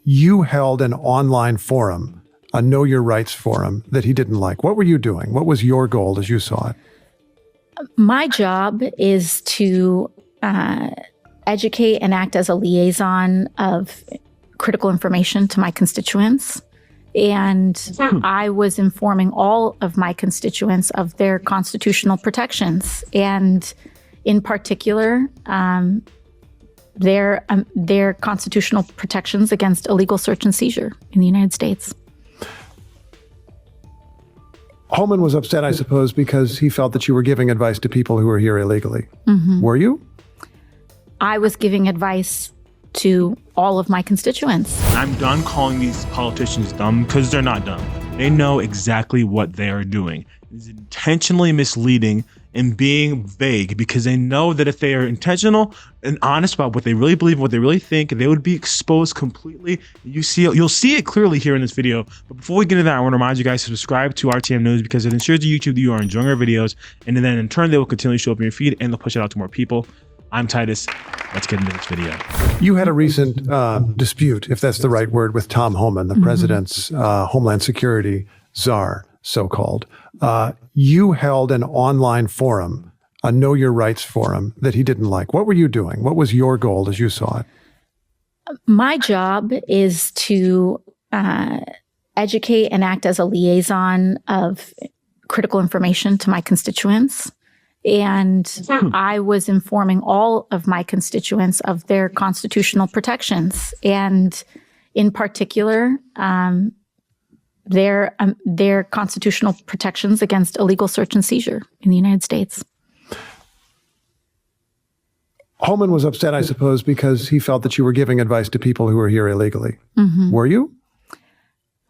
You held an online forum, a Know Your Rights forum, that he didn't like. What were you doing? What was your goal as you saw it? My job is to educate and act as a liaison of critical information to my constituents. And I was informing all of my constituents of their constitutional protections, and in particular, their constitutional protections against illegal search and seizure in the United States. Homan was upset, I suppose, because he felt that you were giving advice to people who were here illegally. Mm-hmm. Were you? I was giving advice to all of my constituents. I'm done calling these politicians dumb, because they're not dumb. They know exactly what they are doing. It's intentionally misleading and being vague, because they know that if they are intentional and honest about what they really believe, what they really think, they would be exposed completely. You'll see it clearly here in this video. But before we get into that, I want to remind you guys to subscribe to RTM News, because it ensures to YouTube that you are enjoying our videos, and then in turn they will continually show up in your feed and they'll push it out to more people. I'm Titus. Let's get into this video. You had a recent dispute, if that's the right word, with Tom Homan, the president's Homeland Security czar, so-called. You held an online forum, a Know Your Rights forum, that he didn't like. What were you doing? What was your goal as you saw it? My job is to educate and act as a liaison of critical information to my constituents. And I was informing all of my constituents of their constitutional protections, and in particular, their constitutional protections against illegal search and seizure in the United States. Homan was upset, I suppose, because he felt that you were giving advice to people who were here illegally. Mm-hmm. Were you?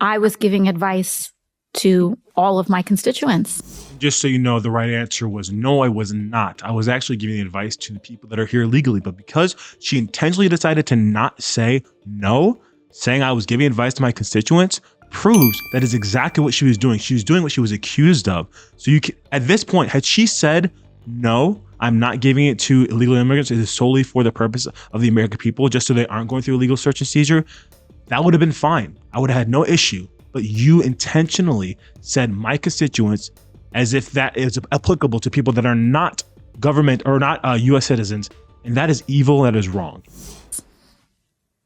I was giving advice to all of my constituents. Just so you know, the right answer was no, I was not. I was actually giving advice to the people that are here legally, but because she intentionally decided to not say no, saying I was giving advice to my constituents proves that is exactly what she was doing. She was doing what she was accused of. So at this point, had she said, no, I'm not giving it to illegal immigrants, it is solely for the purpose of the American people, just so they aren't going through illegal search and seizure, that would have been fine. I would have had no issue. But you intentionally said my constituents as if that is applicable to people that are not government or not U.S. citizens. And that is evil. That is wrong.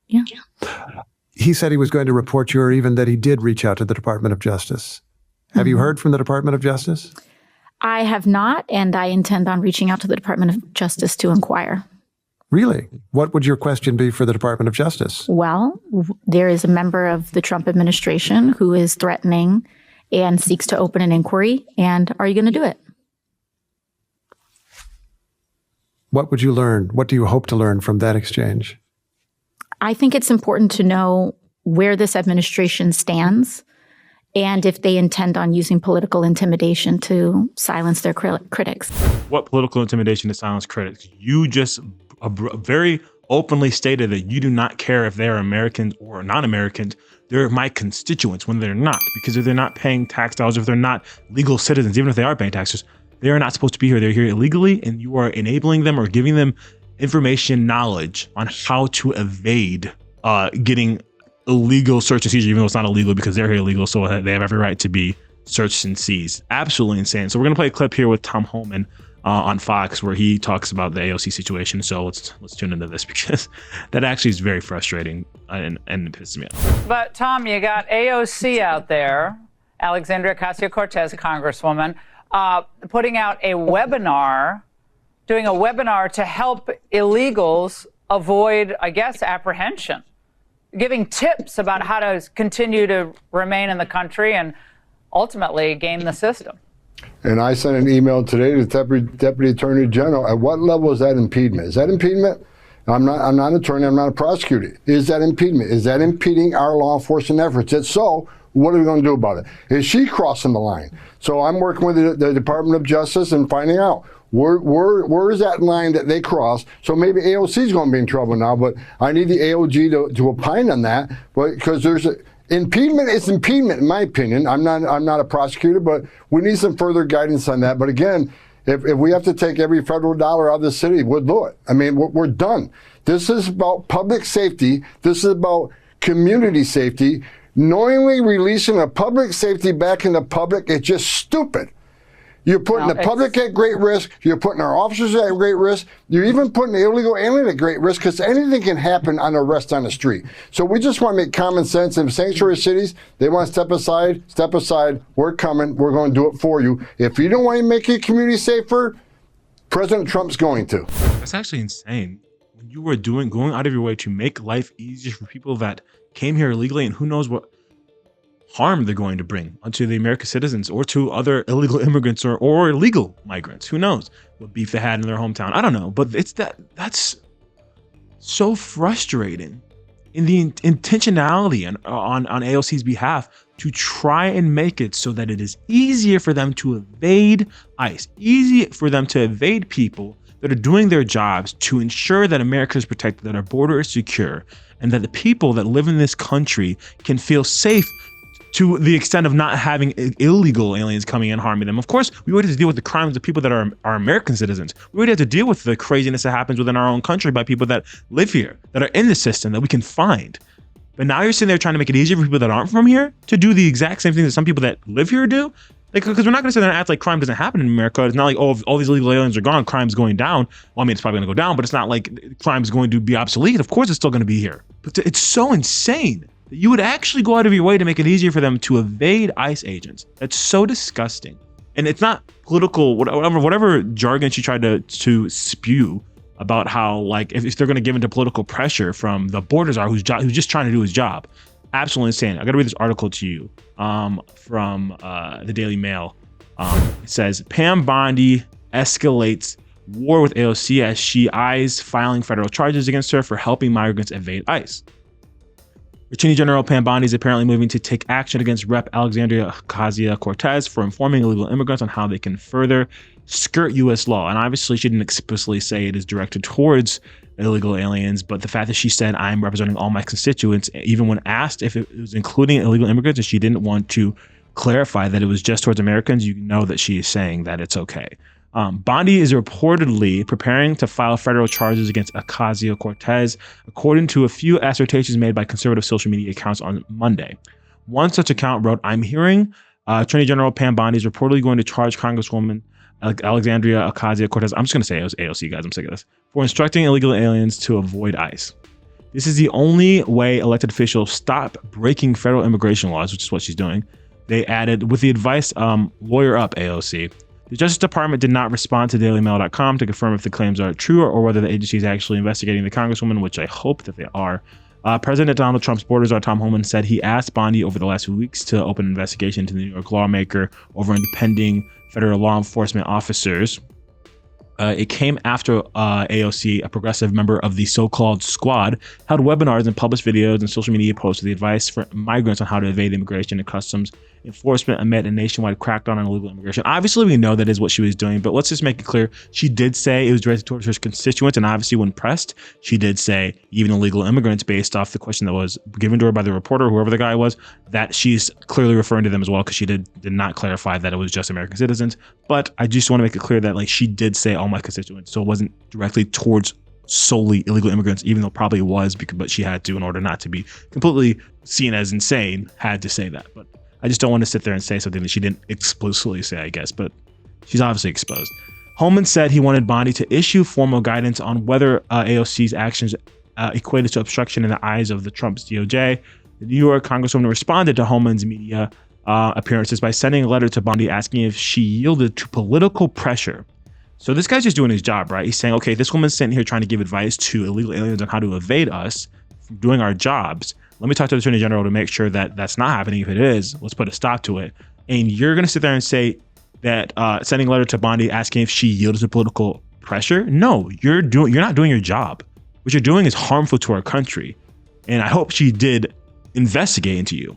Yeah. He said he was going to report you, or even that he did reach out to the Department of Justice. Have you heard from the Department of Justice? I have not, and I intend on reaching out to the Department of Justice to inquire. Really? What would your question be for the Department of Justice? Well, there is a member of the Trump administration who is threatening and seeks to open an inquiry. And are you going to do it? What would you learn? What do you hope to learn from that exchange? I think it's important to know where this administration stands and if they intend on using political intimidation to silence their critics. What political intimidation to silence critics? You just very openly stated that you do not care if they're Americans or non-Americans. They're my constituents when they're not, because if they're not paying tax dollars, if they're not legal citizens, even if they are paying taxes, they are not supposed to be here. They're here illegally, and you are enabling them or giving them information, knowledge on how to evade getting illegal search and seizure, even though it's not illegal because they're here illegal, so they have every right to be searched and seized. Absolutely insane. So we're going to play a clip here with Tom Homan on Fox where he talks about the AOC situation. So let's tune into this, because that actually is very frustrating and it pisses me off. But Tom, you got AOC out there, Alexandria Ocasio-Cortez, Congresswoman, putting out a webinar, doing a webinar to help illegals avoid, I guess, apprehension, giving tips about how to continue to remain in the country and ultimately game the system. And I sent an email today to the Deputy Attorney General. At what level is that impediment? Is that impediment? I'm not an attorney, I'm not a prosecutor. Is that impediment? Is that impeding our law enforcement efforts? If so, what are we going to do about it? Is she crossing the line? So I'm working with the Department of Justice and finding out where is that line that they cross. So maybe AOC is going to be in trouble now, but I need the AOG to opine on that, because there's impediment is impediment, in my opinion. I'm not a prosecutor, but we need some further guidance on that. But again, if we have to take every federal dollar out of the city, we'll do it. I mean, we're done. This is about public safety. This is about community safety. Knowingly releasing a public safety back into public is just stupid. You're putting the public at great risk. You're putting our officers at great risk. You're even putting the illegal alien at great risk because anything can happen on arrest on the street. So we just want to make common sense. In sanctuary cities, they want to step aside. Step aside. We're coming. We're going to do it for you. If you don't want to make your community safer, President Trump's going to. That's actually insane. When you were going out of your way to make life easier for people that came here illegally, and who knows what harm they're going to bring onto the American citizens or to other illegal immigrants or illegal migrants. Who knows what beef they had in their hometown. I don't know, but that's so frustrating in the intentionality on AOC's behalf to try and make it so that it is easier for them to evade ICE, easy for them to evade people that are doing their jobs to ensure that America is protected, that our border is secure, and that the people that live in this country can feel safe to the extent of not having illegal aliens coming in harming them. Of course, we would have to deal with the crimes of people that are American citizens. We would have to deal with the craziness that happens within our own country by people that live here, that are in the system, that we can find. But now you're sitting there trying to make it easier for people that aren't from here to do the exact same thing that some people that live here do. Like, because we're not going to sit there and act like crime doesn't happen in America. It's not like, oh, if all these illegal aliens are gone, crime's going down. Well, I mean, it's probably going to go down, but it's not like crime's going to be obsolete. Of course, it's still going to be here. But it's so insane that you would actually go out of your way to make it easier for them to evade ICE agents. That's so disgusting. And it's not political, whatever jargon she tried to spew about how, like, if they're going to give into political pressure from the border czar who's just trying to do his job. Absolutely insane. I got to read this article to you from the Daily Mail. It says, Pam Bondi escalates war with AOC as she eyes filing federal charges against her for helping migrants evade ICE. Attorney General Pam Bondi is apparently moving to take action against Rep. Alexandria Ocasio-Cortez for informing illegal immigrants on how they can further skirt U.S. law. And obviously, she didn't explicitly say it is directed towards illegal aliens, but the fact that she said, I'm representing all my constituents, even when asked if it was including illegal immigrants and she didn't want to clarify that it was just towards Americans, you know that she is saying that it's okay. Bondi is reportedly preparing to file federal charges against Ocasio-Cortez, according to a few assertions made by conservative social media accounts on Monday. One such account wrote, I'm hearing Attorney General Pam Bondi is reportedly going to charge Congresswoman Alexandria Ocasio-Cortez, I'm just going to say it was AOC, guys, I'm sick of this, for instructing illegal aliens to avoid ICE. This is the only way elected officials stop breaking federal immigration laws, which is what she's doing. They added, with the advice, lawyer up AOC. The Justice Department did not respond to dailymail.com to confirm if the claims are true or whether the agency is actually investigating the Congresswoman, which I hope that they are. President Donald Trump's border czar Tom Homan said he asked Bondi over the last few weeks to open an investigation into the New York lawmaker over pending federal law enforcement officers. It came after AOC, a progressive member of the so-called squad, held webinars and published videos and social media posts with the advice for migrants on how to evade immigration and customs enforcement amid a nationwide crackdown on illegal immigration. Obviously, we know that is what she was doing, but let's just make it clear. She did say it was directed towards her constituents, and obviously when pressed, she did say even illegal immigrants, based off the question that was given to her by the reporter, whoever the guy was, that she's clearly referring to them as well, because she did not clarify that it was just American citizens. But I just want to make it clear that, like, she did say all my constituents, so it wasn't directly towards solely illegal immigrants, even though it probably was, but she had to, in order not to be completely seen as insane, had to say that. But I just don't want to sit there and say something that she didn't explicitly say, I guess, but she's obviously exposed. Homan said he wanted Bondi to issue formal guidance on whether AOC's actions equated to obstruction in the eyes of the Trump's DOJ. The New York Congresswoman responded to Homan's media appearances by sending a letter to Bondi asking if she yielded to political pressure. So this guy's just doing his job, right? He's saying, okay, this woman's sitting here trying to give advice to illegal aliens on how to evade us from doing our jobs. Let me talk to the Attorney General to make sure that that's not happening. If it is, let's put a stop to it. And you're going to sit there and say that sending a letter to Bondi asking if she yielded to political pressure? No, you're not doing your job. What you're doing is harmful to our country. And I hope she did investigate into you.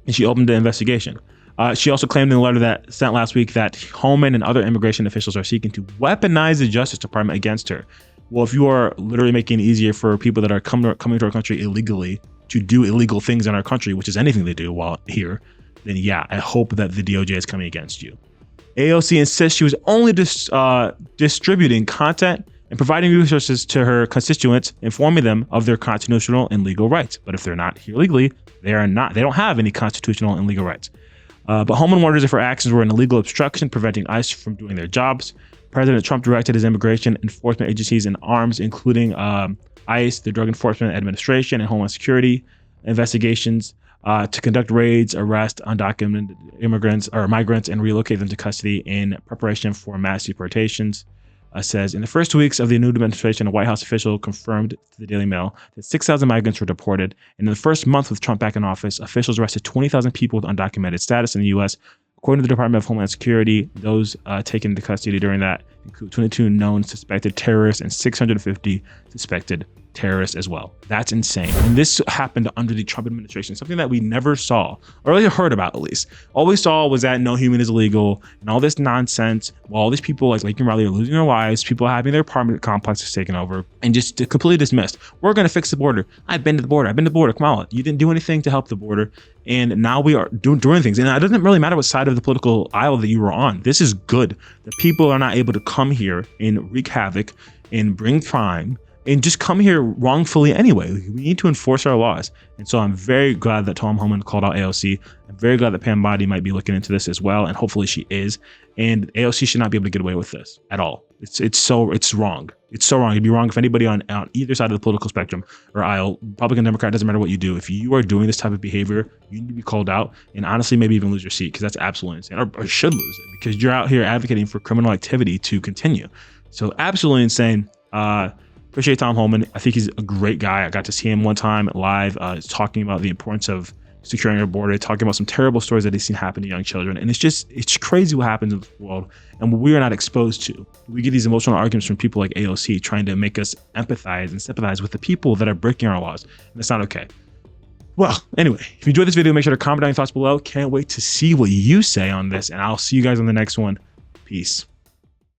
And she opened the investigation. She also claimed in the letter that sent last week that Homan and other immigration officials are seeking to weaponize the Justice Department against her. Well, if you are literally making it easier for people that are coming to our country illegally to do illegal things in our country, which is anything they do while here, then yeah, I hope that the DOJ is coming against you. AOC insists she was only distributing content and providing resources to her constituents, informing them of their constitutional and legal rights. But if they're not here legally, they don't have any constitutional and legal rights. But Homan wonders if her actions were an illegal obstruction preventing ICE from doing their jobs. President Trump directed his immigration enforcement agencies in arms, including ICE, the Drug Enforcement Administration, and Homeland Security investigations to conduct raids, arrest undocumented immigrants or migrants, and relocate them to custody in preparation for mass deportations. Says in the first weeks of the new administration, a White House official confirmed to the Daily Mail that 6,000 migrants were deported. And in the first month with Trump back in office, officials arrested 20,000 people with undocumented status in the U.S. According to the Department of Homeland Security, those taken into custody during that include 22 known suspected terrorists and 650 suspected terrorists as well. That's insane. And this happened under the Trump administration, something that we never saw, or really heard about at least. All we saw was that no human is illegal and all this nonsense, while all these people like Laken Riley are losing their lives, people having their apartment complexes taken over, and just completely dismissed. We're going to fix the border. I've been to the border. Kamala, you didn't do anything to help the border. And now we are doing things. And it doesn't really matter what side of the political aisle that you were on. This is good. The people are not able to come here and wreak havoc and bring crime and just come here wrongfully anyway. We need to enforce our laws. And so I'm very glad that Tom Homan called out AOC. I'm very glad that Pam Bondi might be looking into this as well. And hopefully she is. And AOC should not be able to get away with this at all. It's wrong. It's so wrong. It'd be wrong if anybody on either side of the political spectrum or aisle, Republican, Democrat, doesn't matter what you do. If you are doing this type of behavior, you need to be called out and honestly maybe even lose your seat, because that's absolutely insane, or should lose it, because you're out here advocating for criminal activity to continue. So absolutely insane. Appreciate Tom Homan. I think he's a great guy. I got to see him one time live talking about the importance of securing our border, talking about some terrible stories that he's seen happen to young children. And it's crazy what happens in the world and what we are not exposed to. We get these emotional arguments from people like AOC trying to make us empathize and sympathize with the people that are breaking our laws. And it's not okay. Well, anyway, if you enjoyed this video, make sure to comment down your thoughts below. Can't wait to see what you say on this. And I'll see you guys on the next one. Peace.